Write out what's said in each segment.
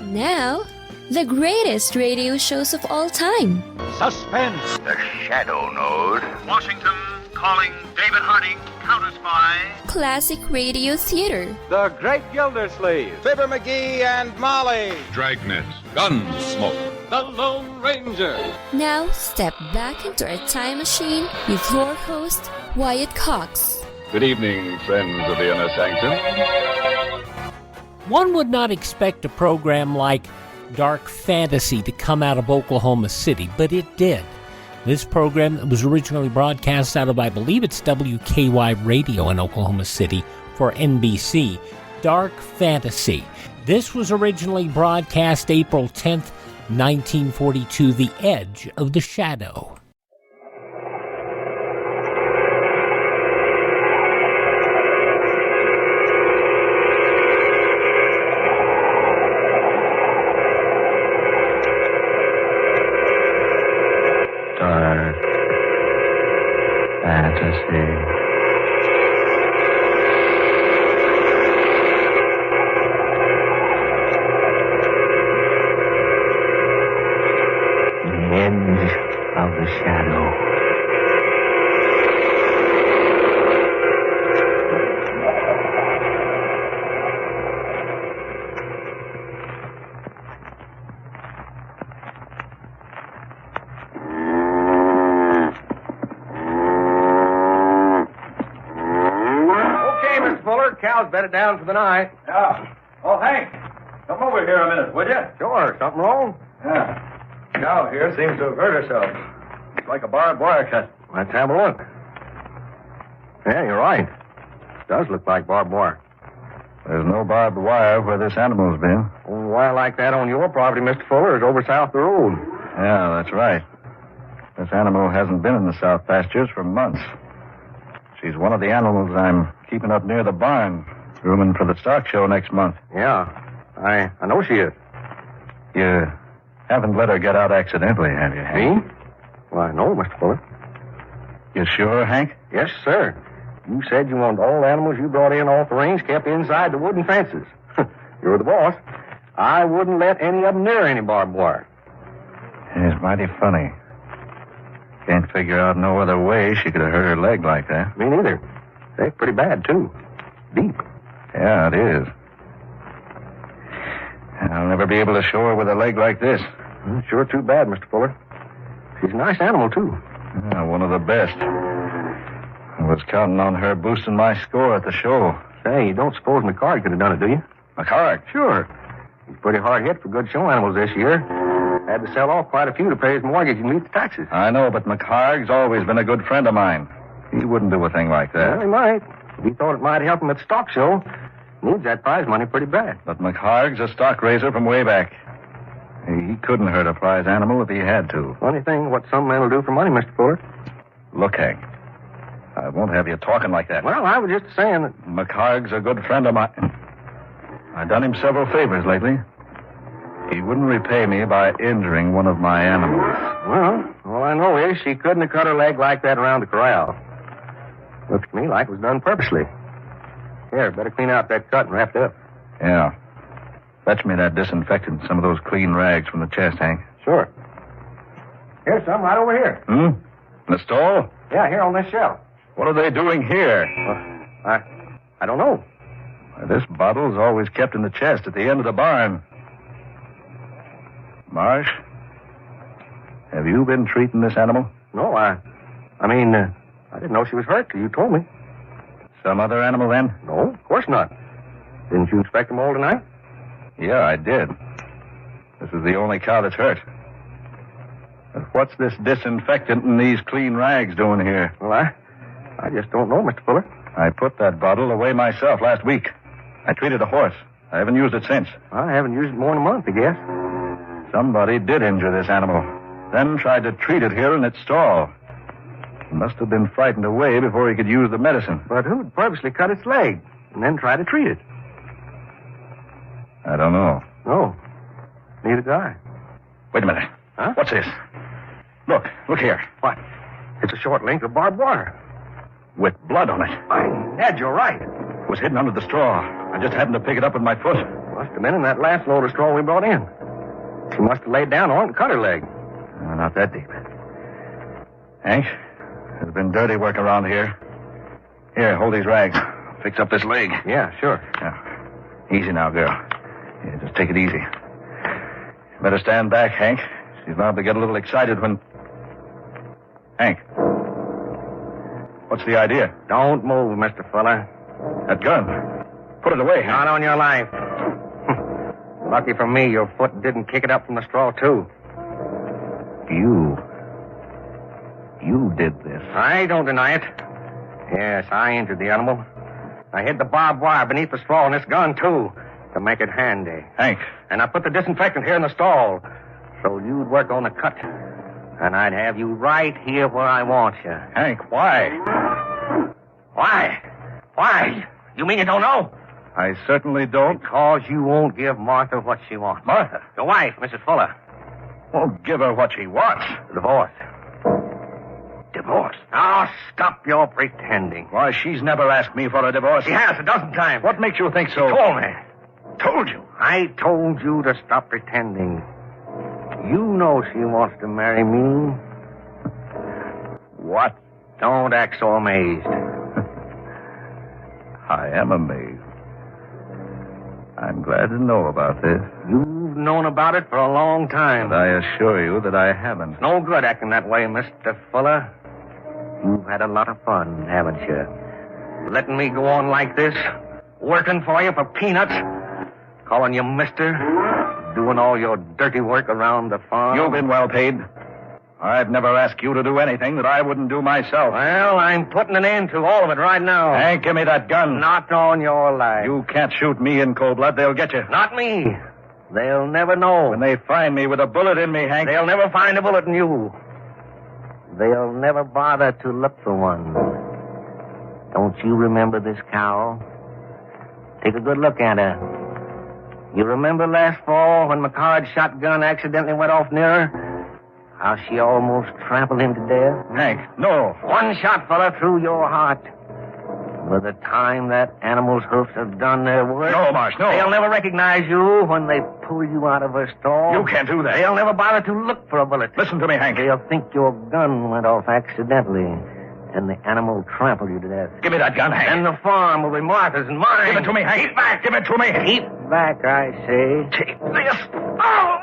Now, the greatest radio shows of all time. Suspense. The Shadow Node. Washington calling David Harding, counter-spy. Classic radio theater. The Great Gildersleeve. Fibber McGee and Molly. Dragnet. Gunsmoke. The Lone Ranger. Now, step back into our time machine with your host, Wyatt Cox. Good evening, friends of the Inner Sanctum. One would not expect a program like Dark Fantasy to come out of Oklahoma City, but it did. This program was originally broadcast out of, I believe it's WKY Radio in Oklahoma City for NBC. Dark Fantasy. This was originally broadcast April 10th, 1942, The Edge of the Shadow. Dark Fantasy. Edge of the Shadow. Okay, Mr. Fuller, cows bedded down for the night. Yeah. Oh, Hank, come over here a minute, would you? Sure, something wrong? Yeah. Cow here seems to have hurt herself. It's like a barbed wire cut. Let's have a look. Yeah, you're right. Does look like barbed wire. There's no barbed wire where this animal's been. Only wire like that on your property, Mr. Fuller, is over south the road. Yeah, that's right. This animal hasn't been in the south pastures for months. She's one of the animals I'm keeping up near the barn, rooming for the stock show next month. Yeah, I know she is. You haven't let her get out accidentally, have you, Hank? Me? Why, no, Mr. Fuller. You sure, Hank? Yes, sir. You said you wanted all animals you brought in off the range kept inside the wooden fences. You're the boss. I wouldn't let any of them near any barbed wire. It's mighty funny. Can't figure out no other way she could have hurt her leg like that. Me neither. They're pretty bad, too. Deep. Yeah, it is. I'll never be able to show her with a leg like this. Sure too bad, Mr. Fuller. She's a nice animal, too. Yeah, one of the best. I was counting on her boosting my score at the show. Say, you don't suppose McCard could have done it, do you? McCarrick? Sure. He's pretty hard hit for good show animals this year. Had to sell off quite a few to pay his mortgage and meet the taxes. I know, but McHarg's always been a good friend of mine. He wouldn't do a thing like that. Well, he might. If he thought it might help him at the stock show, needs that prize money pretty bad. But McHarg's a stock raiser from way back. He couldn't hurt a prize animal if he had to. Funny thing, what some men will do for money, Mr. Fuller. Look, Hank, I won't have you talking like that. Well, I was just saying that... McHarg's a good friend of mine. I've done him several favors lately. He wouldn't repay me by injuring one of my animals. Well, all I know is she couldn't have cut her leg like that around the corral. Looks to me like it was done purposely. Here, better clean out that cut and wrap it up. Yeah. Fetch me that disinfectant, some of those clean rags from the chest, Hank. Sure. Here's some right over here. In the stall? Yeah, here on this shelf. What are they doing here? I don't know. This bottle's always kept in the chest at the end of the barn. Marsh, have you been treating this animal? No, I didn't know she was hurt till you told me. Some other animal, then? No, of course not. Didn't you inspect them all tonight? Yeah, I did. This is the only cow that's hurt. But what's this disinfectant and these clean rags doing here? Well, I just don't know, Mr. Fuller. I put that bottle away myself last week. I treated a horse. I haven't used it since. I haven't used it more than a month, I guess. Somebody did injure this animal, then tried to treat it here in its stall. He must have been frightened away before he could use the medicine. But who'd purposely cut its leg and then try to treat it? I don't know. No, neither do I. Wait a minute. Huh? What's this? Look here. What? It's a short length of barbed wire. With blood on it. By Ned, you're right. It was hidden under the straw. I just happened to pick it up with my foot. Must have been in that last load of straw we brought in. She must have laid down on it and cut her leg. Not that deep. Hank, there's been dirty work around here. Here, hold these rags. Fix up this leg. Yeah, sure. Now, easy now, girl. Yeah, just take it easy. Better stand back, Hank. She's liable to get a little excited when... Hank. What's the idea? Don't move, Mr. Fuller. That gun. Put it away, Hank. Not on your life. Lucky for me, your foot didn't kick it up from the straw, too. You did this. I don't deny it. Yes, I injured the animal. I hid the barbed wire beneath the straw in this gun, too, to make it handy. Hank. And I put the disinfectant here in the stall, so you'd work on the cut. And I'd have you right here where I want you. Hank, why? Why? Why? You mean you don't know? I certainly don't. Because you won't give Martha what she wants. Martha? Your wife, Mrs. Fuller. Won't give her what she wants. Divorce. Divorce? Now, stop your pretending. Why, she's never asked me for a divorce. She has a dozen times. What makes you think so? She told me. Told you? I told you to stop pretending. You know she wants to marry me. What? Don't act so amazed. I am amazed. I'm glad to know about this. You've known about it for a long time. But I assure you that I haven't. No good acting that way, Mr. Fuller. You've had a lot of fun, haven't you? Letting me go on like this, working for you for peanuts, calling you mister, doing all your dirty work around the farm. You've been well paid. I've never asked you to do anything that I wouldn't do myself. Well, I'm putting an end to all of it right now. Hank, give me that gun. Not on your life. You can't shoot me in cold blood. They'll get you. Not me. They'll never know. When they find me with a bullet in me, Hank... They'll never find a bullet in you. They'll never bother to look for one. Don't you remember this cow? Take a good look at her. You remember last fall when McCard's shotgun accidentally went off near her? How she almost trampled him to death? Hank, no. One shot, fella, through your heart. By the time that animal's hoofs have done their work... No, Marsh, no. They'll never recognize you when they pull you out of her stall. You can't do that. They'll never bother to look for a bullet. Listen to me, Hank. They'll think your gun went off accidentally, and the animal trampled you to death. Give me that gun, Hank. And the farm will be Martha's and mine. Give it to me, Hank. Keep back. Give it to me. Keep back, I say. Take this. Oh!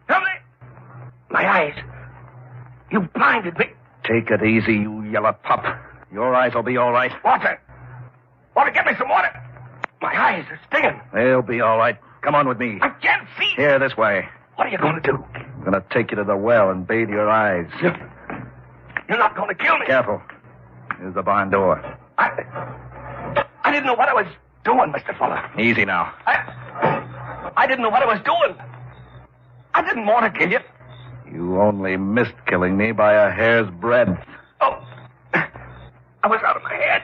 Help me! My eyes. You blinded me. Take it easy, you yellow pup. Your eyes will be all right. Water. Water, get me some water. My eyes are stinging. They'll be all right. Come on with me. I can't see. Here, this way. What are you going to do? I'm going to take you to the well and bathe your eyes. You're not going to kill me. Careful. Here's the barn door. I didn't know what I was doing, Mr. Fuller. Easy now. I didn't know what I was doing. I didn't want to kill you. You only missed killing me by a hair's breadth. Oh, I was out of my head.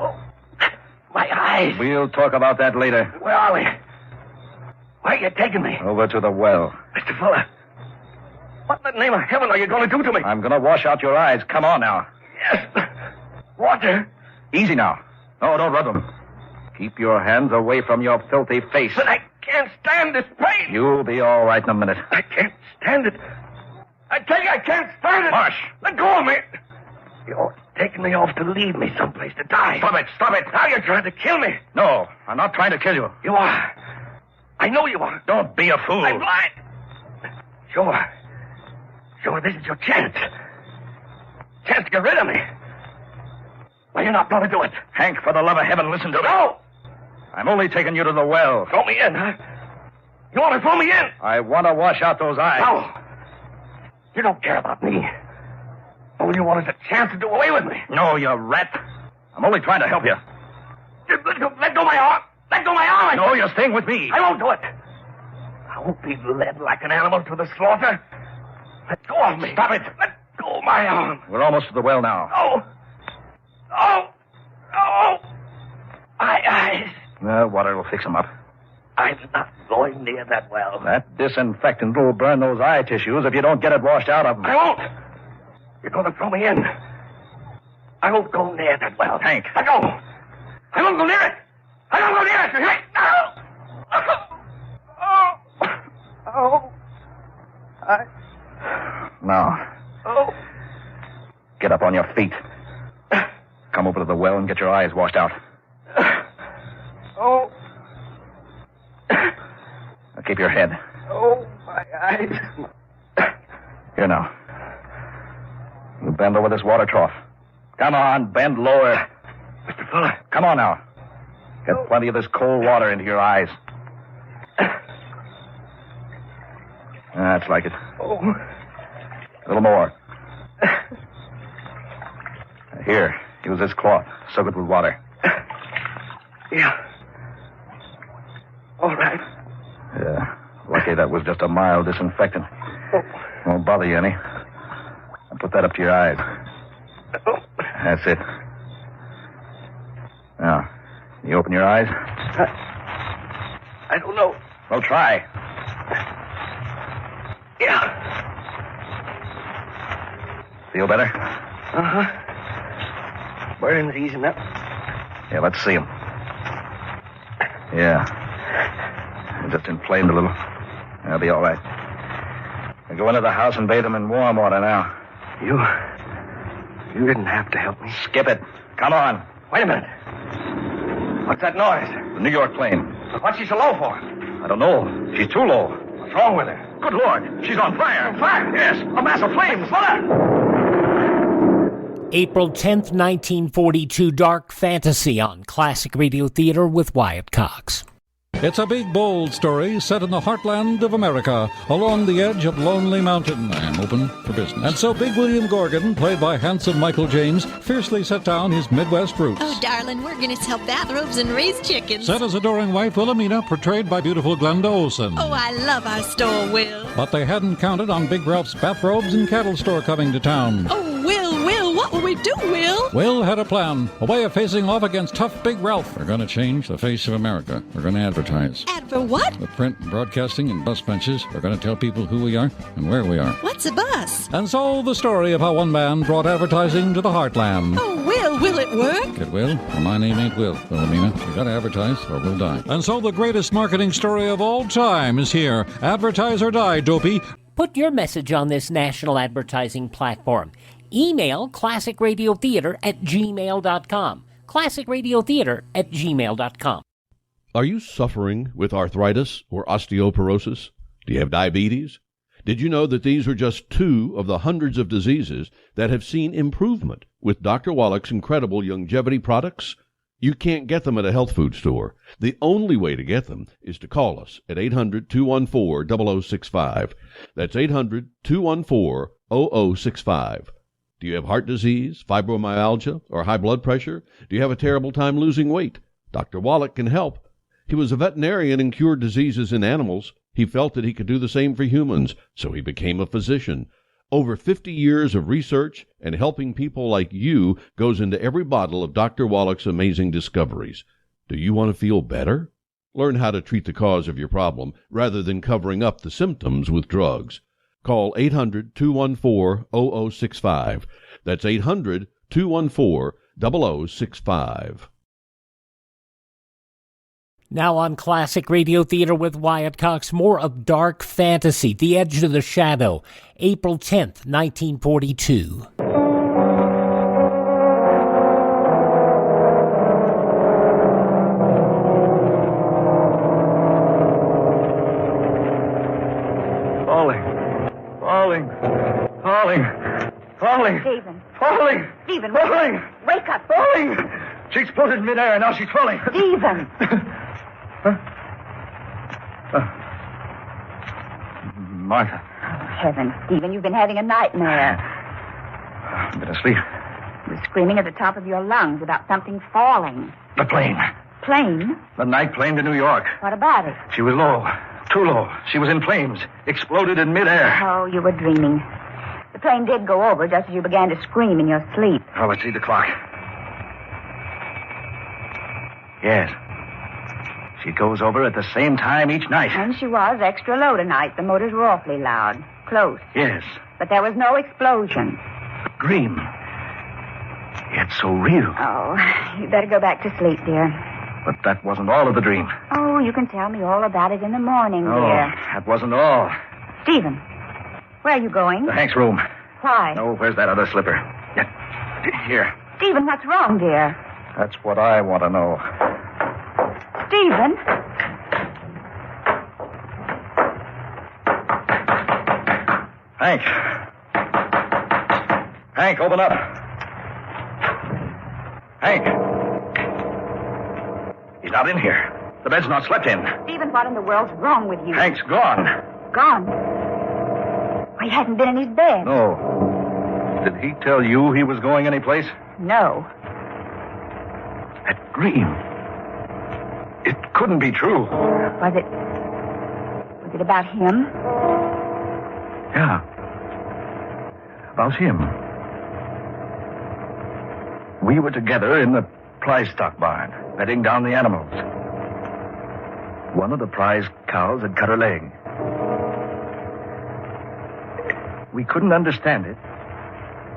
Oh, my eyes. We'll talk about that later. Where are we? Where are you taking me? Over to the well. Mr. Fuller, what in the name of heaven are you going to do to me? I'm going to wash out your eyes. Come on now. Yes. Water? Easy now. No, don't rub them. Keep your hands away from your filthy face. But I can't stand this pain. You'll be all right in a minute. I can't stand it. I tell you, I can't stand it. Marsh. Let go of me. You're taking me off to leave me someplace to die. Stop it. Stop it. Now you're trying to kill me. No, I'm not trying to kill you. You are. I know you are. Don't be a fool. I'm blind. Sure, this is your chance. Chance to get rid of me. Well, you're not going to do it. Hank, for the love of heaven, listen to me. No. I'm only taking you to the well. Throw me in, huh? You want to throw me in? I want to wash out those eyes. No. You don't care about me. All you want is a chance to do away with me. No, you rat. I'm only trying to help you. Let go of my arm. Let go of my arm. No, you're staying with me. I won't do it. I won't be led like an animal to the slaughter. Let go of me. Stop it. Let go of my arm. We're almost to the well now. Oh. My eyes. Water will fix them up. I'm not going near that well. That disinfectant will burn those eye tissues if you don't get it washed out of them. I won't. You're going to throw me in. I won't go near that well. Hank. Let go. I won't go near it. I don't go near it. Now. Get up on your feet. Come over to the well and get your eyes washed out. Now keep your head. My eyes. Here now. You bend over this water trough. Come on, bend lower. Mr. Fuller. Come on now. Get plenty of this cold water into your eyes. That's like it. A little more. Here, use this cloth. Soak it with water. Yeah. All right. Yeah. Lucky that was just a mild disinfectant. Won't bother you any. Now put that up to your eyes. That's it. Now, you open your eyes? I don't know. Well, try. Yeah. Feel better? Uh-huh. Burn's easing up. Yeah, let's see him. Yeah. It just inflamed a little. That'll be all right. Now go into the house and bathe him in warm water now. You didn't have to help me. Skip it. Come on. Wait a minute. What's that noise? The New York plane. What's she so low for? I don't know. She's too low. What's wrong with her? Good Lord. She's on fire. On fire? Yes. A mass of flames. Fuller! April 10th, 1942, Dark Fantasy on Classic Radio Theater with Wyatt Cox. It's a big, bold story set in the heartland of America, along the edge of Lonely Mountain. I am open for business. And so Big William Gorgon, played by handsome Michael James, fiercely set down his Midwest roots. Oh, darling, we're going to sell bathrobes and raise chickens. Set his adoring wife, Wilhelmina, portrayed by beautiful Glenda Olsen. Oh, I love our store, Will. But they hadn't counted on Big Ralph's bathrobes and cattle store coming to town. Oh, Will, what will we do, Will? Will had a plan, a way of facing off against tough Big Ralph. We're going to change the face of America. We're going to advertise. For what? With print, broadcasting, and bus benches, we're going to tell people who we are and where we are. What's a bus? And so the story of how one man brought advertising to the heartland. Oh, will it work? It will. Well, my name ain't Will, Wilhelmina. You got to advertise or we'll die. And so the greatest marketing story of all time is here. Advertise or die, dopey. Put your message on this national advertising platform. Email classicradiotheater@gmail.com. classicradiotheater@gmail.com. Are you suffering with arthritis or osteoporosis? Do you have diabetes? Did you know that these are just two of the hundreds of diseases that have seen improvement with Dr. Wallach's incredible longevity products? You can't get them at a health food store. The only way to get them is to call us at 800-214-0065. That's 800-214-0065. Do you have heart disease, fibromyalgia, or high blood pressure? Do you have a terrible time losing weight? Dr. Wallach can help. He was a veterinarian and cured diseases in animals. He felt that he could do the same for humans, so he became a physician. Over 50 years of research and helping people like you goes into every bottle of Dr. Wallach's amazing discoveries. Do you want to feel better? Learn how to treat the cause of your problem rather than covering up the symptoms with drugs. Call 800-214-0065. That's 800-214-0065. Now on Classic Radio Theater with Wyatt Cox, more of Dark Fantasy, The Edge of the Shadow, April 10th, 1942. Falling. Stephen. Falling. Stephen, Falling. wake up. Falling. She exploded in midair, and now she's falling. Stephen. Martha. Oh, heavens, Stephen, you've been having a nightmare. I've been asleep. You're screaming at the top of your lungs about something falling. The plane. Plane? The night plane to New York. What about it? She was low. Too low. She was in flames. Exploded in midair. Oh, you were dreaming. The plane did go over just as you began to scream in your sleep. Oh, let's see the clock. Yes. She goes over at the same time each night. And she was extra low tonight. The motors were awfully loud. Close. Yes. But there was no explosion. Dream. It's so real. Oh, you better go back to sleep, dear. But that wasn't all of the dream. Oh, you can tell me all about it in the morning, Oh, dear. that wasn't all. Stephen, where are you going? To Hank's room. Why? Oh, where's that other slipper? Yeah. Here. Stephen, what's wrong, dear? That's what I want to know. Stephen? Hank. Hank, open up. Hank. He's not in here. The bed's not slept in. Stephen, what in the world's wrong with you? Hank's gone. Gone? Why, he hasn't been in his bed. No. Did he tell you he was going anyplace? No. That dream. It couldn't be true. Was it about him? Yeah. About him. We were together in the prize stock barn, bedding down the animals. One of the prize cows had cut her leg. We couldn't understand it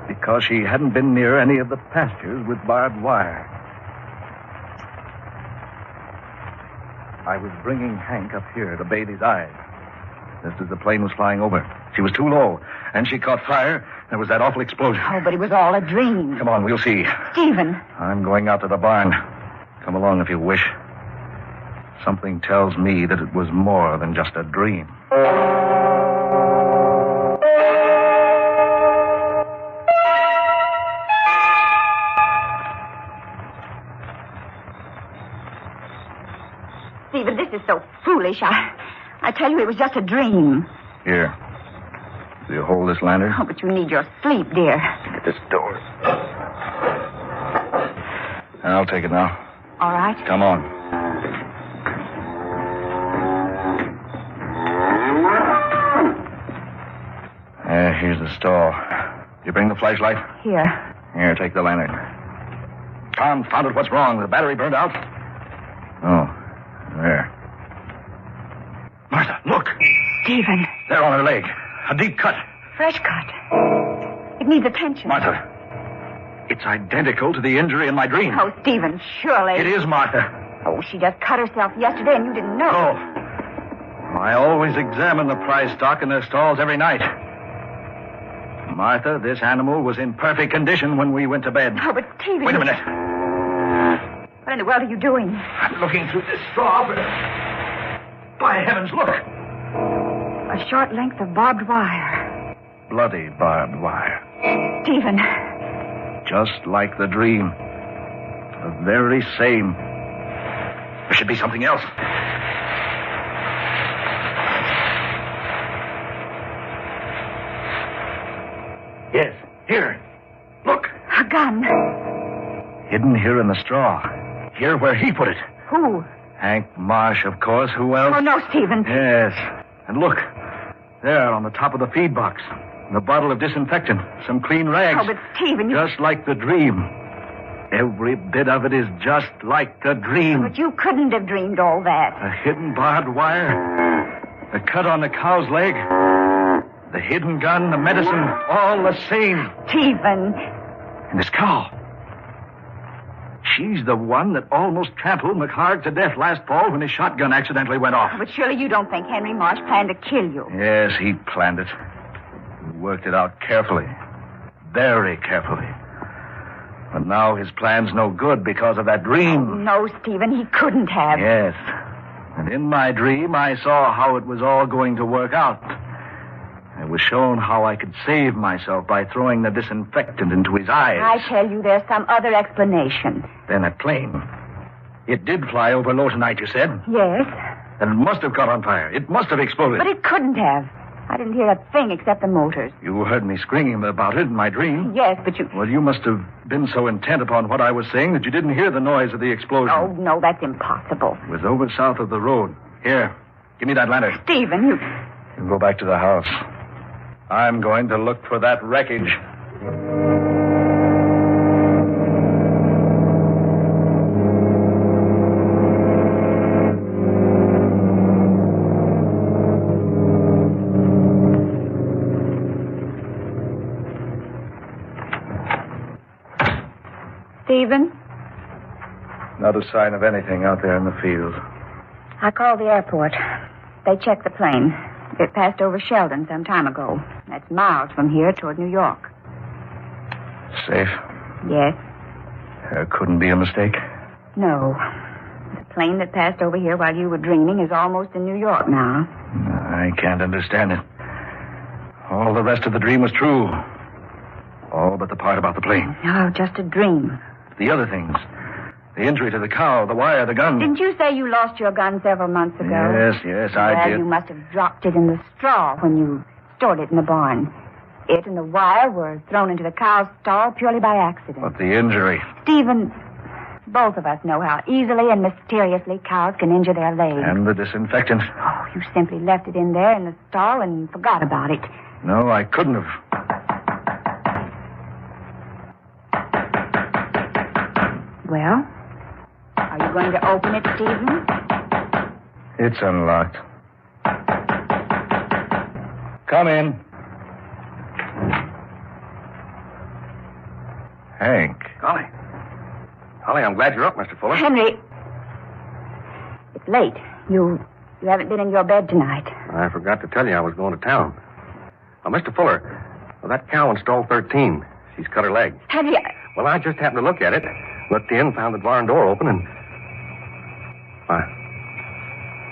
because she hadn't been near any of the pastures with barbed wire. I was bringing Hank up here to bathe his eyes just as the plane was flying over. She was too low, and she caught fire. There was that awful explosion. Oh, but it was all a dream. Come on, we'll see. Stephen. I'm going out to the barn. Come along if you wish. Something tells me that it was more than just a dream. Stephen, this is so foolish. I tell you, it was just a dream. Here. Will you hold this lantern? Oh, but you need your sleep, dear. Get this door. I'll take it now. All right. Come on. Here's the stall. You bring the flashlight? Here. Here, take the lantern. Confound it, what's wrong? The battery burned out? Oh, there. Martha, look. Stephen. There on her leg. A deep cut. Fresh cut. It needs attention. Martha, it's identical to the injury in my dream. Oh, Stephen, surely. It is, Martha. Oh, she just cut herself yesterday and you didn't know. Oh. I always examine the prize stock in their stalls every night. Martha, this animal was in perfect condition when we went to bed. Oh, but Stephen... Wait a minute. What in the world are you doing? I'm looking through this straw, but... By heavens, look! A short length of barbed wire. Bloody barbed wire. Stephen. Just like the dream. The very same. There should be something else. Yes, here. Look. A gun. Hidden here in the straw. Here where he put it. Who? Hank Marsh, of course. Who else? Oh, no, Stephen. Yes. And look. There on the top of the feed box. The bottle of disinfectant. Some clean rags. Oh, but Stephen, Just like the dream. Every bit of it is just like the dream. But you couldn't have dreamed all that. The hidden barbed wire. The cut on the cow's leg. The hidden gun, the medicine, all the same. Stephen. And this cow. She's the one that almost trampled McHarg to death last fall when his shotgun accidentally went off. But surely you don't think Henry Marsh planned to kill you. Yes, he planned it. He worked it out carefully. Very carefully. But now his plan's no good because of that dream. No, Stephen, he couldn't have. Yes. And in my dream, I saw how it was all going to work out. I was shown how I could save myself by throwing the disinfectant into his eyes. I tell you, there's some other explanation. Then a plane. It did fly over low tonight, you said? Yes. And it must have caught on fire. It must have exploded. But it couldn't have. I didn't hear a thing except the motors. You heard me screaming about it in my dream. Yes, but you... Well, you must have been so intent upon what I was saying that you didn't hear the noise of the explosion. Oh, no, that's impossible. It was over south of the road. Here, give me that lantern. Stephen, you... You go back to the house. I'm going to look for that wreckage. Stephen? Not a sign of anything out there in the field. I called the airport. They checked the plane. It passed over Sheldon some time ago. That's miles from here toward New York. Safe? Yes. There couldn't be a mistake? No. The plane that passed over here while you were dreaming is almost in New York now. I can't understand it. All the rest of the dream was true. All but the part about the plane. Oh, just a dream. The other things. The injury to the cow, the wire, the gun. Didn't you say you lost your gun several months ago? Yes, I did. You must have dropped it in the straw when you stored it in the barn. It and the wire were thrown into the cow's stall purely by accident. But the injury. Stephen, both of us know how easily and mysteriously cows can injure their legs. And the disinfectant. Oh, you simply left it in there in the stall and forgot about it. No, I couldn't have. Well, are you going to open it, Stephen? It's unlocked. Come in. Hank. Golly, I'm glad you're up, Mr. Fuller. Henry, it's late. You haven't been in your bed tonight. I forgot to tell you I was going to town. Mr. Fuller, that cow in stall 13, she's cut her leg. Have you... Well, I just happened to look at it. Looked in, found the barn door open, and... Why,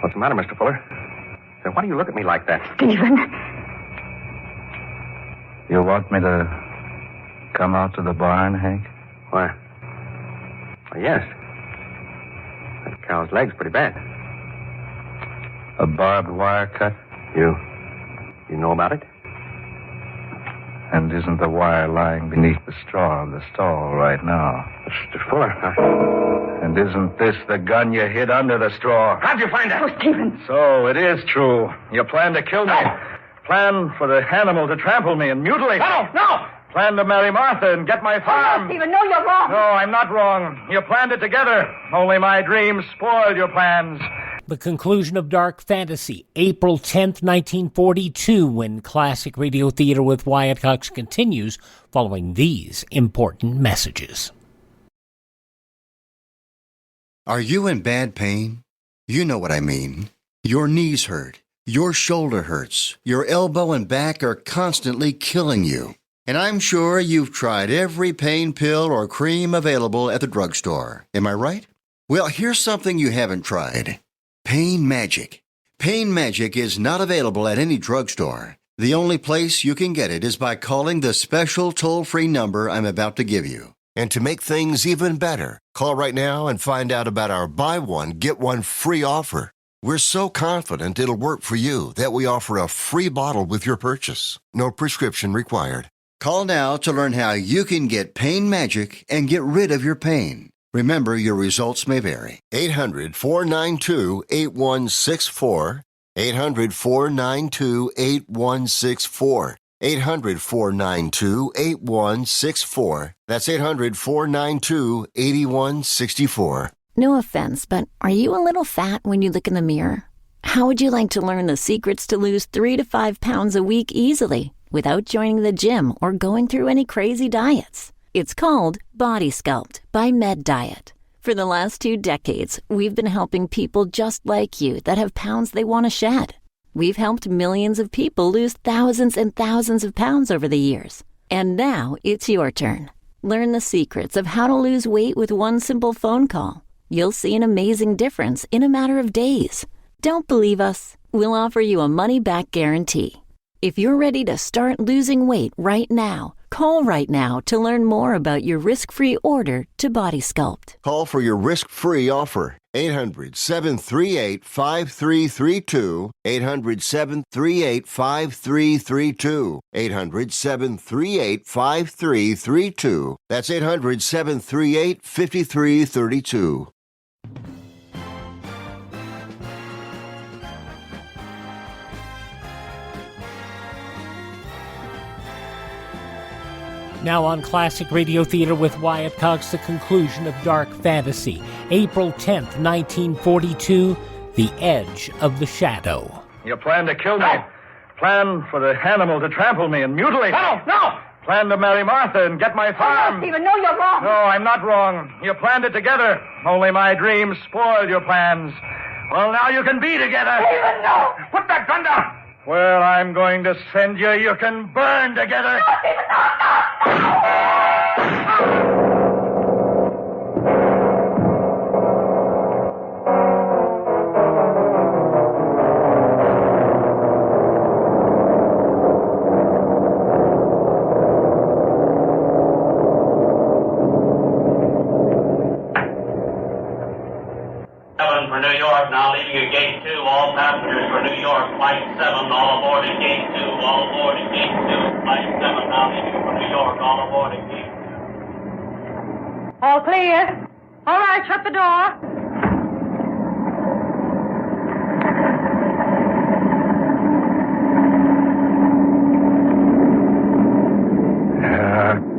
what's the matter, Mr. Fuller? Say, why do you look at me like that? Stephen. You want me to come out to the barn, Hank? Why, yes. That cow's leg's pretty bad. A barbed wire cut? You know about it? And isn't the wire lying beneath the straw of the stall right now? Mr. Fuller, And isn't this the gun you hid under the straw? How'd you find that? Oh, Stephen. So it is true. You plan to kill me. No. Plan for the animal to trample me and mutilate me. No! Plan to marry Martha and get my farm. Oh, no, Stephen, no, you're wrong. No, I'm not wrong. You planned it together. Only my dreams spoiled your plans. The conclusion of Dark Fantasy, April 10th, 1942, when Classic Radio Theater with Wyatt Cox continues following these important messages. Are you in bad pain? You know what I mean. Your knees hurt. Your shoulder hurts. Your elbow and back are constantly killing you. And I'm sure you've tried every pain pill or cream available at the drugstore. Am I right? Well, here's something you haven't tried. Pain Magic. Pain Magic is not available at any drugstore. The only place you can get it is by calling the special toll-free number I'm about to give you. And to make things even better, call right now and find out about our buy one, get one free offer. We're so confident it'll work for you that we offer a free bottle with your purchase. No prescription required. Call now to learn how you can get Pain Magic and get rid of your pain. Remember, your results may vary. 800-492-8164. 800-492-8164. 800-492-8164. That's 800-492-8164. No offense, but are you a little fat when you look in the mirror? How would you like to learn the secrets to lose 3 to 5 pounds a week easily without joining the gym or going through any crazy diets? It's called Body Sculpt by Med Diet. For the last 2 decades, we've been helping people just like you that have pounds they want to shed. We've helped millions of people lose thousands and thousands of pounds over the years. And now it's your turn. Learn the secrets of how to lose weight with one simple phone call. You'll see an amazing difference in a matter of days. Don't believe us? We'll offer you a money-back guarantee. If you're ready to start losing weight right now, call right now to learn more about your risk-free order to Body Sculpt. Call for your risk-free offer. 800-738-5332. 800-738-5332. 800-738-5332. That's 800-738-5332. Now on Classic Radio Theater with Wyatt Cox, the conclusion of Dark Fantasy, April 10th, 1942, The Edge of the Shadow. You plan to kill me. Plan for the animal to trample me and mutilate me. No! planned to marry Martha and get my farm. No, Stephen, no, you're wrong. No, I'm not wrong. You planned it together. Only my dreams spoiled your plans. Well, now you can be together. Stephen, no. Put that gun down. Well, I'm going to send you. You can burn together. No, Stephen, no. For New York, now leaving at gate 2. All passengers for New York, flight 7, all aboard at gate 2. All aboard at gate 2. Flight 7, now leaving for New York, all aboard at gate 2. All clear. All right, shut the door.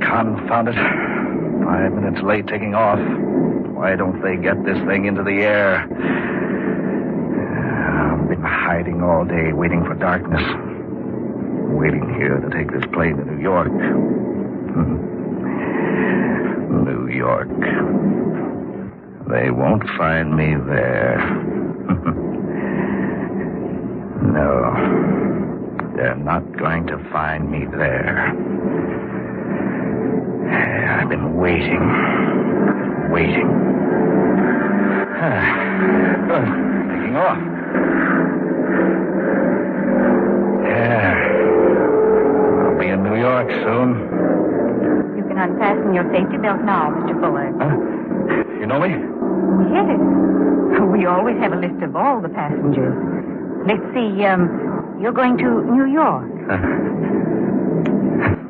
Confound it. 5 minutes late taking off. Why don't they get this thing into the air? I've been hiding all day, waiting for darkness. Waiting here to take this plane to New York. New York. They won't find me there. No. They're not going to find me there. I've been waiting. Taking off. Yeah. I'll be in New York soon. You can unfasten your safety belt now, Mr. Fuller. Huh? You know me? Yes. We always have a list of all the passengers. Let's see, you're going to New York.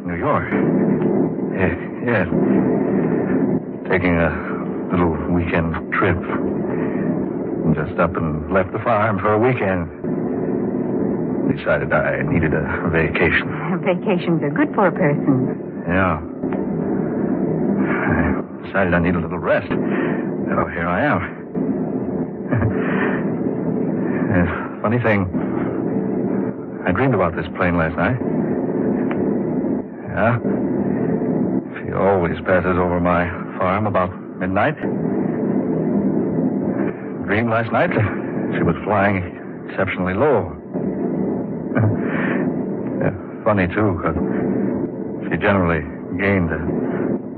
New York? Yes. Taking a little weekend trip. Just up and left the farm for a weekend. Decided I needed a vacation. Vacations are good for a person. Yeah. I decided I need a little rest. So here I am. Funny thing, I dreamed about this plane last night. Yeah? She always passes over my farm about midnight. Dreamed last night she was flying exceptionally low. Funny, too, because she generally gained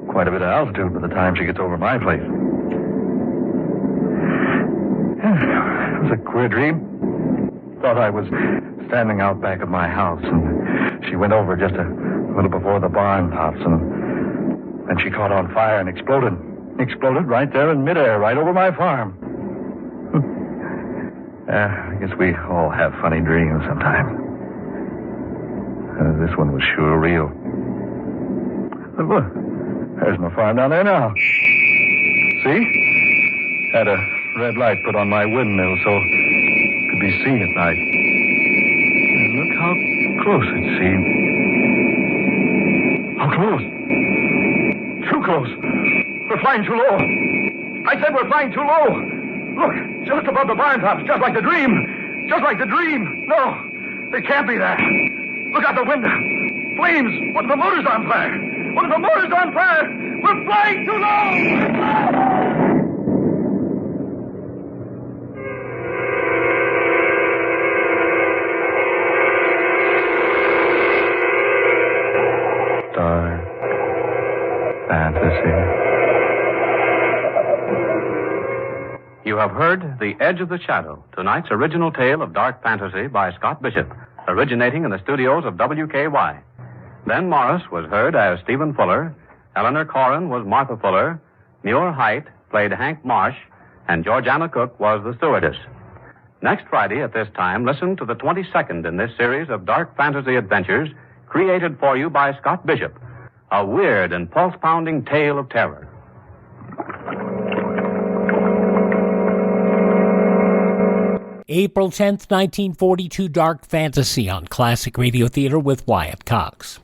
quite a bit of altitude by the time she gets over my place. It was a queer dream. Thought I was standing out back of my house, and she went over just a little before the barn tops, and she caught on fire and exploded. Exploded right there in midair, right over my farm. I guess we all have funny dreams sometimes. This one was sure real. Look, there's my farm down there now. See? Had a red light put on my windmill so it could be seen at night. And look how close it seemed. How close? Too close. We're flying too low. I said we're flying too low. Look, just above the barn tops, just like the dream. Just like the dream. No, it can't be that. Look out the window. Flames. What if the motor's on fire? What if the motor's on fire? We're flying too low! Dark fantasy. You have heard The Edge of the Shadow, tonight's original tale of dark fantasy by Scott Bishop, originating in the studios of WKY. Ben Morris was heard as Stephen Fuller, Eleanor Corrin was Martha Fuller, Muir Height played Hank Marsh, and Georgiana Cook was the stewardess. Next Friday at this time, listen to the 22nd in this series of dark fantasy adventures created for you by Scott Bishop, a weird and pulse-pounding tale of terror. April 10th, 1942, Dark Fantasy on Classic Radio Theater with Wyatt Cox.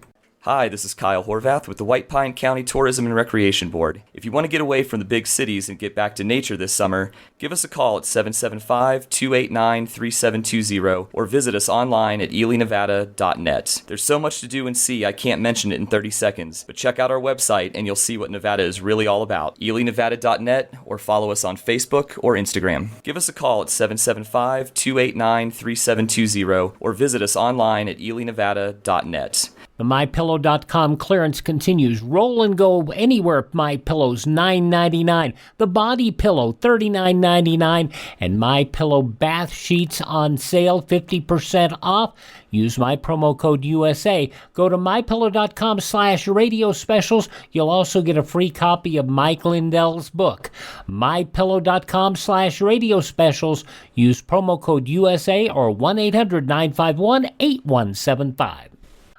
Hi, this is Kyle Horvath with the White Pine County Tourism and Recreation Board. If you want to get away from the big cities and get back to nature this summer, give us a call at 775-289-3720 or visit us online at elinevada.net. There's so much to do and see I can't mention it in 30 seconds, but check out our website and you'll see what Nevada is really all about. elinevada.net or follow us on Facebook or Instagram. Give us a call at 775-289-3720 or visit us online at elinevada.net. The MyPillow.com clearance continues. Roll and go anywhere. MyPillow's $9.99. The Body Pillow $39.99. And MyPillow bath sheets on sale 50% off. Use my promo code USA. Go to MyPillow.com/radio specials. You'll also get a free copy of Mike Lindell's book. MyPillow.com/radio specials. Use promo code USA or 1-800-951-8175.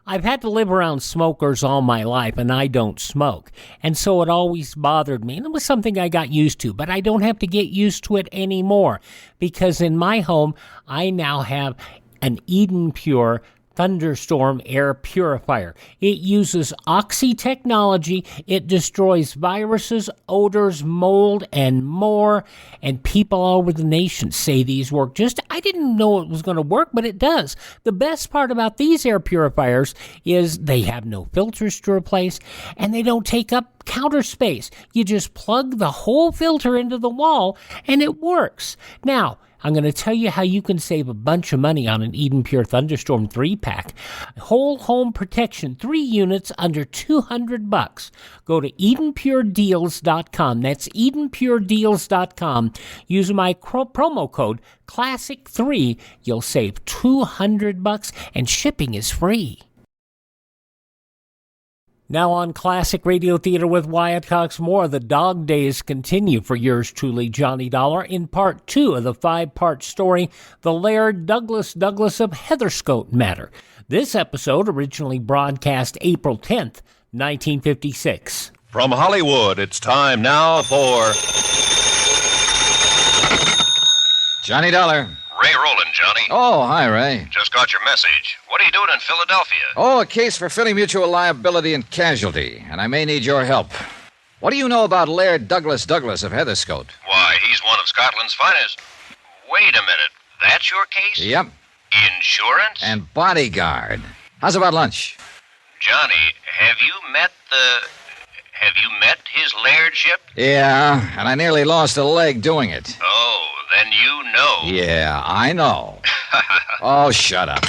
I've had to live around smokers all my life, and I don't smoke. And so it always bothered me, and it was something I got used to. But I don't have to get used to it anymore, because in my home, I now have an Eden Pure Thunderstorm air purifier. It uses Oxy technology. It destroys viruses, odors, mold, and more. And people all over the nation say these work. I didn't know it was going to work, but it does. The best part about these air purifiers is they have no filters to replace, and they don't take up counter space. You just plug the whole filter into the wall, and it works. Now, I'm going to tell you how you can save a bunch of money on an Eden Pure Thunderstorm 3-pack. Whole home protection, 3 units under $200. Go to EdenPureDeals.com. That's EdenPureDeals.com. Use my promo code CLASSIC3. You'll save $200 and shipping is free. Now on Classic Radio Theater with Wyatt Cox Moore, the dog days continue for yours truly, Johnny Dollar, in part 2 of the 5-part story, The Laird Douglas of Heatherscote Matter. This episode originally broadcast April 10th, 1956. From Hollywood, it's time now for Johnny Dollar. Ray Rowland, Johnny. Oh, hi, Ray. Just got your message. What are you doing in Philadelphia? Oh, a case for Philly Mutual Liability and Casualty, and I may need your help. What do you know about Laird Douglas of Heatherscote? Why, he's one of Scotland's finest. Wait a minute. That's your case? Yep. Insurance? And bodyguard. How's about lunch? Johnny, have you met his lairdship? Yeah, and I nearly lost a leg doing it. Oh, then you know. Yeah, I know. Oh, shut up.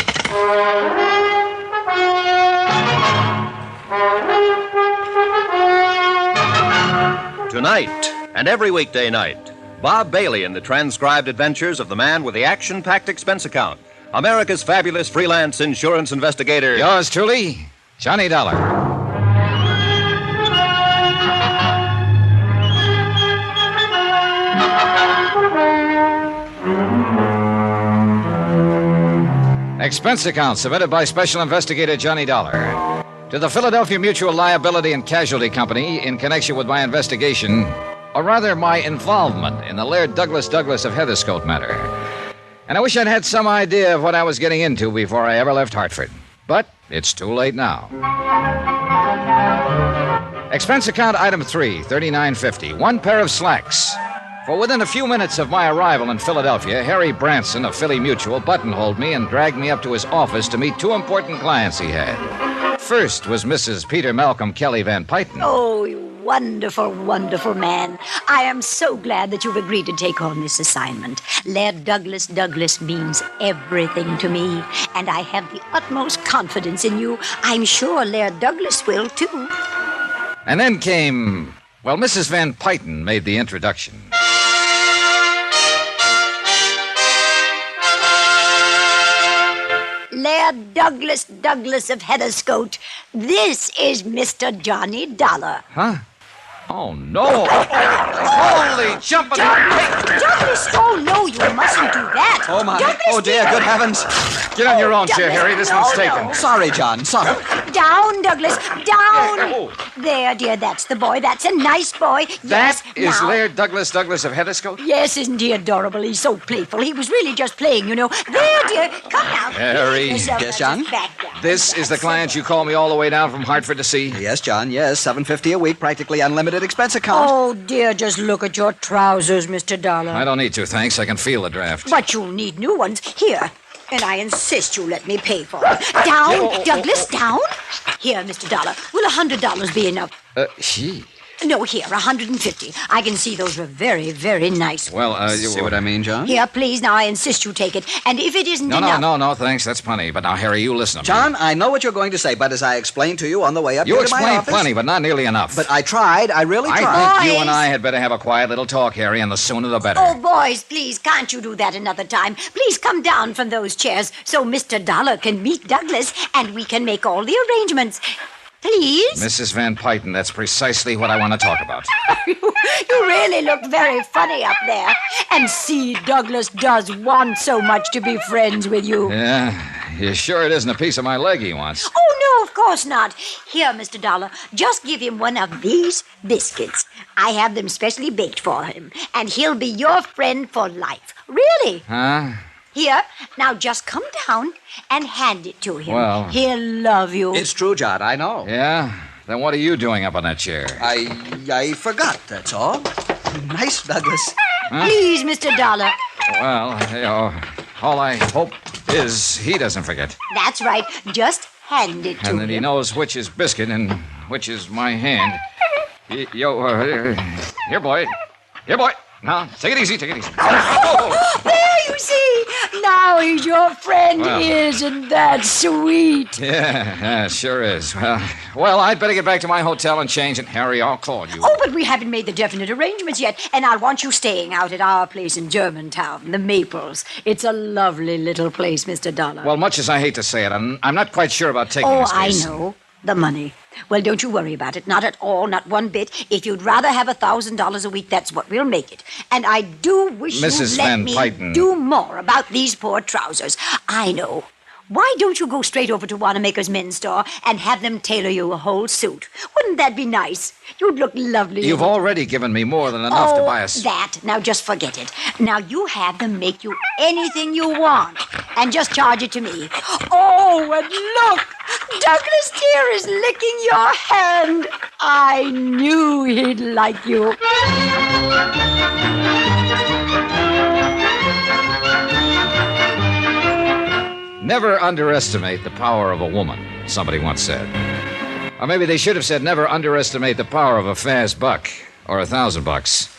Tonight, and every weekday night, Bob Bailey in the transcribed adventures of the man with the action-packed expense account, America's fabulous freelance insurance investigator. Yours truly, Johnny Dollar. Expense account submitted by Special Investigator Johnny Dollar to the Philadelphia Mutual Liability and Casualty Company in connection with my investigation, or rather my involvement in the Laird Douglas of Heatherscote matter. And I wish I'd had some idea of what I was getting into before I ever left Hartford. But it's too late now. Expense account item 3, $39.50. 1 pair of slacks. For within a few minutes of my arrival in Philadelphia, Harry Branson of Philly Mutual buttonholed me and dragged me up to his office to meet 2 important clients he had. First was Mrs. Peter Malcolm Kelly Van Pyton. Oh, you wonderful, wonderful man. I am so glad that you've agreed to take on this assignment. Laird Douglas means everything to me, and I have the utmost confidence in you. I'm sure Laird Douglas will, too. And then came, well, Mrs. Van Pyton made the introduction. Laird Douglas of Heatherscote. This is Mr. Johnny Dollar. Huh? Oh, no. Holy jumping... Douglas! Oh, no, you mustn't do that. Oh, my. Douglas, Oh, dear. Good heavens. Get on your own chair, Douglas, Harry. This no, one's no. taken. Sorry, John. Sorry. Down, Douglas, down. There, dear, that's the boy. That's a nice boy. That Yes, is now. Laird Douglas of Heatherscote? Yes, isn't he adorable? He's so playful. He was really just playing, you know. There, dear, come now. Harry. Yes, John? This is the client you called me all the way down from Hartford to see? Yes, John, yes. $7.50 a week, practically unlimited expense account. Oh, dear, just look at your trousers, Mr. Dollar. I don't need to, thanks. I can feel the draft. But you'll need new ones. Here. And I insist you let me pay for them. Down, Douglas, down. Here, Mr. Dollar. Will $100 be enough? Gee. No, here, 150. I can see those were very, very nice. Well, you see what I mean, John? Here, please, now I insist you take it. And if it isn't No, enough... no, thanks. That's plenty. But now, Harry, you listen to me. John, I know what you're going to say, but as I explained to you on the way up You here to my explained office... plenty, but not nearly enough. But I tried. I really tried. I think you Boys. and I had better have a quiet little talk, Harry, and the sooner the better. Oh, boys, please, can't you do that another time? Please come down from those chairs so Mr. Dollar can meet Douglas and we can make all the arrangements. Please? Mrs. Van Pyten, that's precisely what I want to talk about. You really look very funny up there. And see, Douglas does want so much to be friends with you. Yeah, you sure it isn't a piece of my leg he wants? Oh, no, of course not. Here, Mr. Dollar, just give him one of these biscuits. I have them specially baked for him, and he'll be your friend for life. Really? Huh? Here, now just come down and hand it to him. Well- He'll love you. It's true, John, I know. Yeah? Then what are you doing up on that chair? I forgot, that's all. Nice, Douglas. Huh? Please, Mr. Dollar. Well, all I hope is he doesn't forget. That's right. Just hand it to And that him. he knows which is biscuit and which is my hand. Here, boy. Here, boy. Now, take it easy, take it easy. There, you see. Now he's your friend. Well. Isn't that sweet? Yeah, sure is. Well, I'd better get back to my hotel and change, and Harry, I'll call you. Oh, but we haven't made the definite arrangements yet, and I want you staying out at our place in Germantown, the Maples. It's a lovely little place, Mr. Dollar. Well, much as I hate to say it, I'm not quite sure about taking Oh, this I case. know. The money. Well, don't you worry about it. Not at all, not one bit. If you'd rather have $1,000 a week, that's what we'll make it. And I do wish Mrs. you'd let Van me Pyten. do more about these poor trousers. I know. Why don't you go straight over to Wanamaker's men's store and have them tailor you a whole suit? Wouldn't that be nice? You'd look lovely. You've already given me more than enough to buy a suit. That. Now just forget it. Now you have them make you anything you want and just charge it to me. Oh, and look! Douglas dear is licking your hand. I knew he'd like you. Never underestimate the power of a woman, somebody once said. Or maybe they should have said never underestimate the power of a fast buck or $1,000.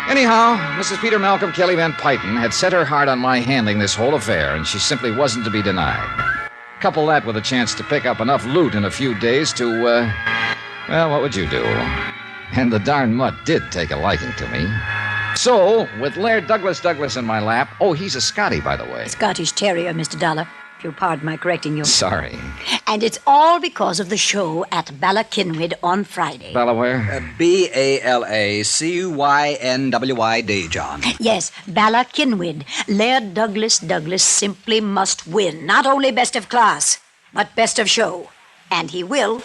Anyhow, Mrs. Peter Malcolm Kelly Van Pyten had set her heart on my handling this whole affair, and she simply wasn't to be denied. Couple that with a chance to pick up enough loot in a few days to, well, what would you do? And the darn mutt did take a liking to me. So, with Laird Douglas in my lap, oh, he's a Scotty, by the way. Scottish Terrier, Mr. Dollar. If you'll pardon my correcting you. Sorry. And it's all because of the show at Ballakinwyd on Friday. Ballaware? Balacynydy, John. Yes, Ballakinwyd. Laird Douglas simply must win. Not only best of class, but best of show. And he will,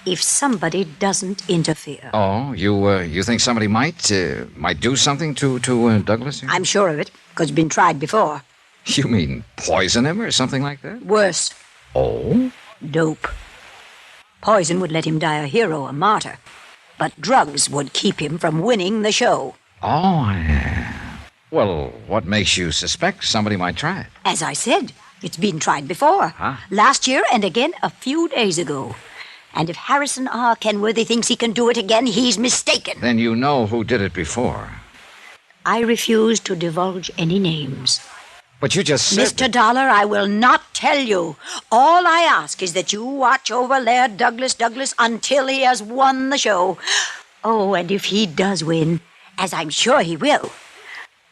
if somebody doesn't interfere. Oh, you think somebody might do something to Douglas? Here? I'm sure of it, because it's been tried before. You mean poison him or something like that? Worse. Oh? Dope. Poison would let him die a hero, a martyr. But drugs would keep him from winning the show. Oh, yeah. Well, what makes you suspect somebody might try it? As I said, it's been tried before. Huh? Last year and again a few days ago. And if Harrison R. Kenworthy thinks he can do it again, he's mistaken. Then you know who did it before. I refuse to divulge any names. But you just said... Mr. Dollar, I will not tell you. All I ask is that you watch over Laird Douglas until he has won the show. Oh, and if he does win, as I'm sure he will,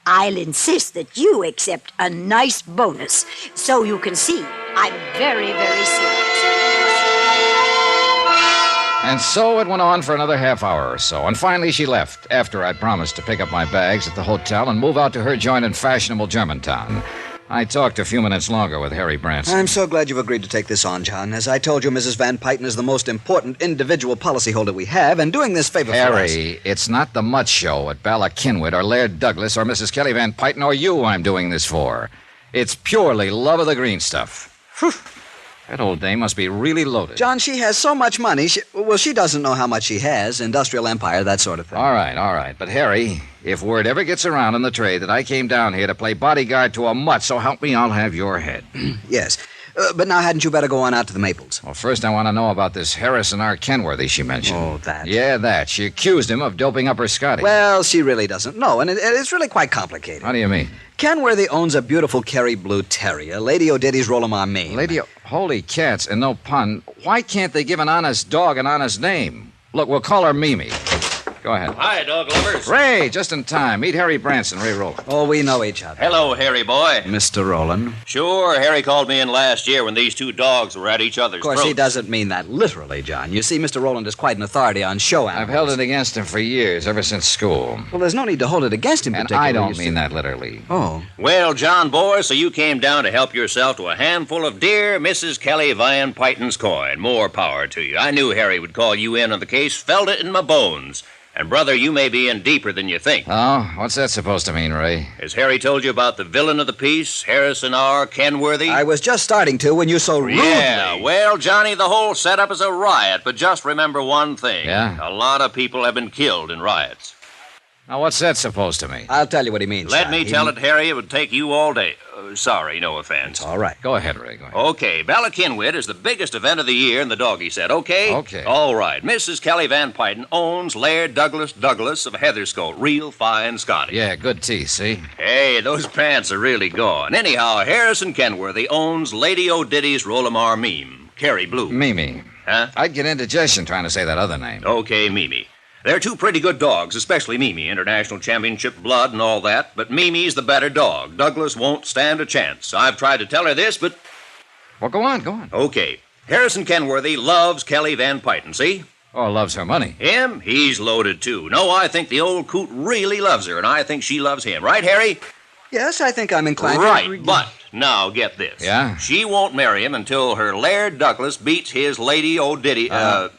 I'll insist that you accept a nice bonus so you can see I'm very, very serious. And so it went on for another half hour or so, and finally she left, after I'd promised to pick up my bags at the hotel and move out to her joint in fashionable Germantown. I talked a few minutes longer with Harry Branson. I'm so glad you've agreed to take this on, John. As I told you, Mrs. Van Pyton is the most important individual policyholder we have, and doing this favor for us... Harry, it's not the Mutt Show at Bala-Kinwood or Laird Douglas or Mrs. Kelly Van Pyton or you I'm doing this for. It's purely love of the green stuff. Whew. That old dame must be really loaded. John, she has so much money. She doesn't know how much she has. Industrial empire, that sort of thing. All right. But, Harry, if word ever gets around in the trade that I came down here to play bodyguard to a mutt, so help me, I'll have your head. Yes. But now hadn't you better go on out to the Maples? Well, first I want to know about this Harrison R. Kenworthy she mentioned. Oh, that. Yeah, that. She accused him of doping up her Scotty. Well, she really doesn't know, and it's really quite complicated. How do you mean? Kenworthy owns a beautiful Kerry Blue Terrier, Lady O'Diddy's Rolamar Maine. Holy cats, and no pun. Why can't they give an honest dog an honest name? Look, we'll call her Mimi. Go ahead. Hi, dog lovers. Ray, just in time. Meet Harry Branson, Ray Rowland. Oh, we know each other. Hello, Harry boy. Mr. Rowland. Sure, Harry called me in last year when these two dogs were at each other's Of course, throats. he doesn't mean that literally, John. You see, Mr. Rowland is quite an authority on show animals. I've held it against him for years, ever since school. Well, there's no need to hold it against him And particularly. I don't mean that literally. Oh. Well, John boy, so you came down to help yourself to a handful of dear Mrs. Kelly Van Pyton's coin. More power to you. I knew Harry would call you in on the case. Felt it in my bones. And, brother, you may be in deeper than you think. Oh, what's that supposed to mean, Ray? Has Harry told you about the villain of the piece, Harrison R. Kenworthy? I was just starting to when you so rudely... Yeah, well, Johnny, the whole setup is a riot, but just remember one thing. Yeah? A lot of people have been killed in riots. Now, what's that supposed to mean? I'll tell you what he means. Let me tell it, Harry. It would take you all day. Sorry, no offense. All right. Go ahead, Ray. Go ahead. Okay, Bala-Kinwood is the biggest event of the year in the doggy set, okay? Okay. All right. Mrs. Kelly Van Pyton owns Laird Douglas of Heatherscote. Real fine Scotty. Yeah, good teeth, see? Hey, those pants are really gone. Anyhow, Harrison Kenworthy owns Lady O'Diddy's Rolamar Meme. Kerry Blue. Mimi. Huh? I'd get indigestion trying to say that other name. Okay, Mimi. They're two pretty good dogs, especially Mimi. International championship blood and all that. But Mimi's the better dog. Douglas won't stand a chance. I've tried to tell her this, but... Well, go on. Okay. Harrison Kenworthy loves Kelly Van Pyton, see? Oh, loves her money. Him? He's loaded, too. No, I think the old coot really loves her, and I think she loves him. Right, Harry? Yes, I think I'm inclined Right, to... but now get this. Yeah? She won't marry him until her Laird Douglas beats his Lady O'Diddy,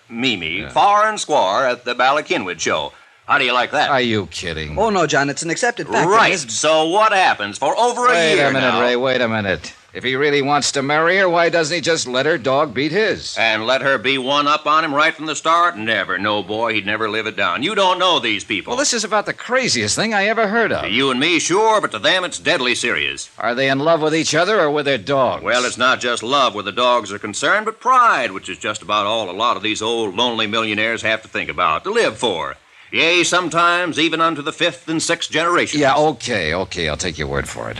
Mimi, far and square at the Bala-Kinwood show. How do you like that? Are you kidding? Oh, no, John, it's an accepted fact. Right. So what happens? For over a year Wait a minute, now... Ray, wait a minute. If he really wants to marry her, why doesn't he just let her dog beat his? And let her be one up on him right from the start? Never. No, boy, he'd never live it down. You don't know these people. Well, this is about the craziest thing I ever heard of. To you and me, sure, but to them it's deadly serious. Are they in love with each other or with their dogs? Well, it's not just love where the dogs are concerned, but pride, which is just about all a lot of these old lonely millionaires have to think about, to live for. Yea, sometimes even unto the 5th and 6th generations. Yeah, okay, I'll take your word for it.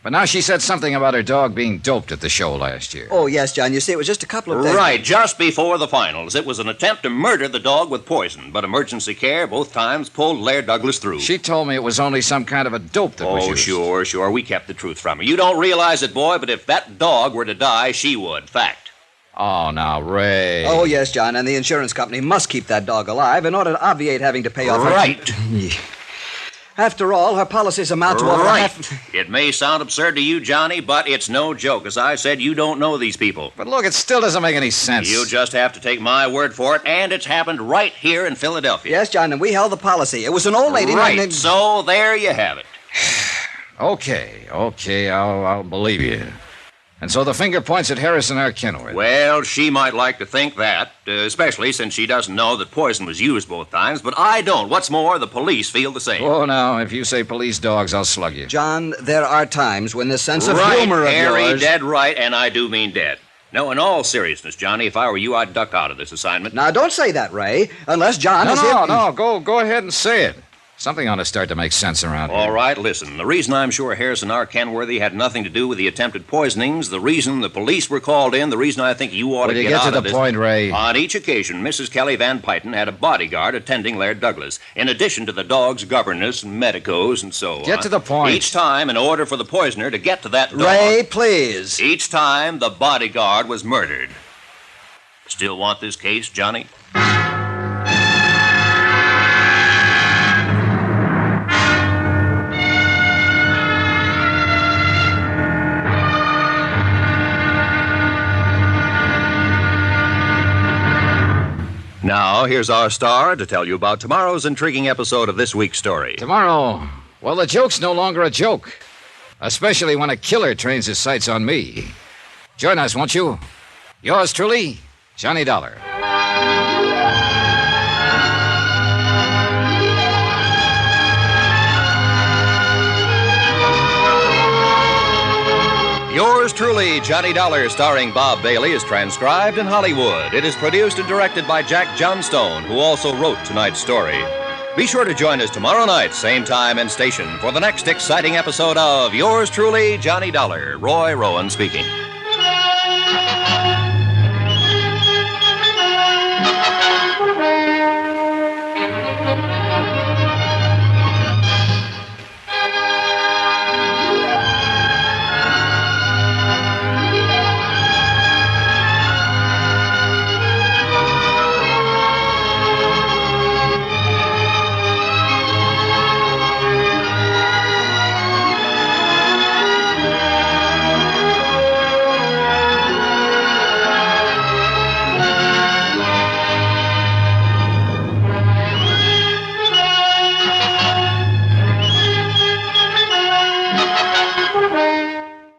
But now she said something about her dog being doped at the show last year. Oh, yes, John. You see, it was just a couple of days... Right, just before the finals. It was an attempt to murder the dog with poison, but emergency care both times pulled Laird Douglas through. She told me it was only some kind of a dope that was used. Sure. We kept the truth from her. You don't realize it, boy, but if that dog were to die, she would. Fact. Oh, now, Ray. Oh, yes, John, and the insurance company must keep that dog alive in order to obviate having to pay off... Right. After all, her policies amount to over half... It may sound absurd to you, Johnny, but it's no joke. As I said, you don't know these people. But look, it still doesn't make any sense. You just have to take my word for it, and it's happened right here in Philadelphia. Yes, John, and we held the policy. It was an old lady... Right, so there you have it. Okay, I'll believe you. And so the finger points at Harrison R. Kenworthy. Well, she might like to think that, especially since she doesn't know that poison was used both times, but I don't. What's more, the police feel the same. Oh, now, if you say police dogs, I'll slug you. John, there are times when the sense of humor of Harry, yours... dead right, and I do mean dead. No, in all seriousness, Johnny, if I were you, I'd duck out of this assignment. Now, don't say that, Ray, unless John is... No, go ahead and say it. Something ought to start to make sense around here. All right, listen. The reason I'm sure Harrison R. Kenworthy had nothing to do with the attempted poisonings, the reason the police were called in, the reason I think you ought to get out of this... to the point, Ray? On each occasion, Mrs. Kelly Van Pyton had a bodyguard attending Laird Douglas, in addition to the dog's governess and medicos and so on. Get to the point. Each time, in order for the poisoner to get to that dog... Ray, please. Each time, the bodyguard was murdered. Still want this case, Johnny? Now, here's our star to tell you about tomorrow's intriguing episode of this week's story. Tomorrow, well, the joke's no longer a joke, especially when a killer trains his sights on me. Join us, won't you? Yours truly, Johnny Dollar. Yours truly, Johnny Dollar, starring Bob Bailey, is transcribed in Hollywood. It is produced and directed by Jack Johnstone, who also wrote tonight's story. Be sure to join us tomorrow night, same time and station, for the next exciting episode of Yours truly, Johnny Dollar. Roy Rowan speaking.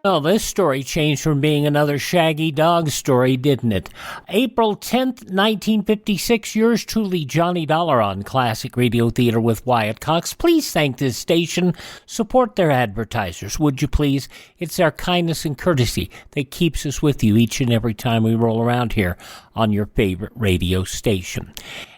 Well, this story changed from being another shaggy dog story, didn't it? April 10th, 1956, yours truly, Johnny Dollar on Classic Radio Theater with Wyatt Cox. Please thank this station. Support their advertisers, would you please? It's their kindness and courtesy that keeps us with you each and every time we roll around here on your favorite radio station.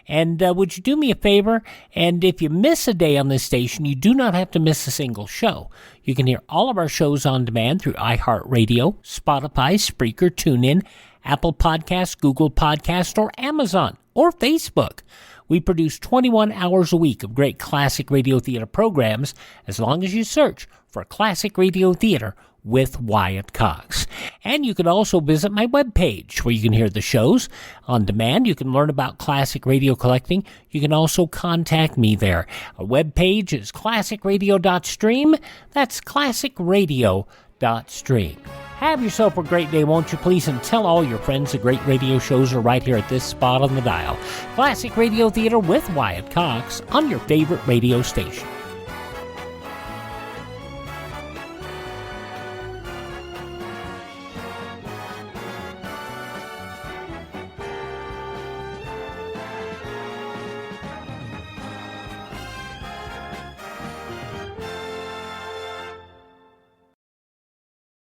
And would you do me a favor? And if you miss a day on this station, you do not have to miss a single show. You can hear all of our shows on demand through iHeartRadio, Spotify, Spreaker, TuneIn, Apple Podcasts, Google Podcasts, or Amazon, or Facebook. We produce 21 hours a week of great classic radio theater programs as long as you search for Classic Radio Theater with Wyatt Cox. And you can also visit my webpage where you can hear the shows on demand. You can learn about classic radio collecting. You can also contact me there. Our webpage is classicradio.stream. That's classicradio.stream. Have yourself a great day, won't you please, and tell all your friends the great radio shows are right here at this spot on the dial. Classic Radio Theater with Wyatt Cox on your favorite radio station.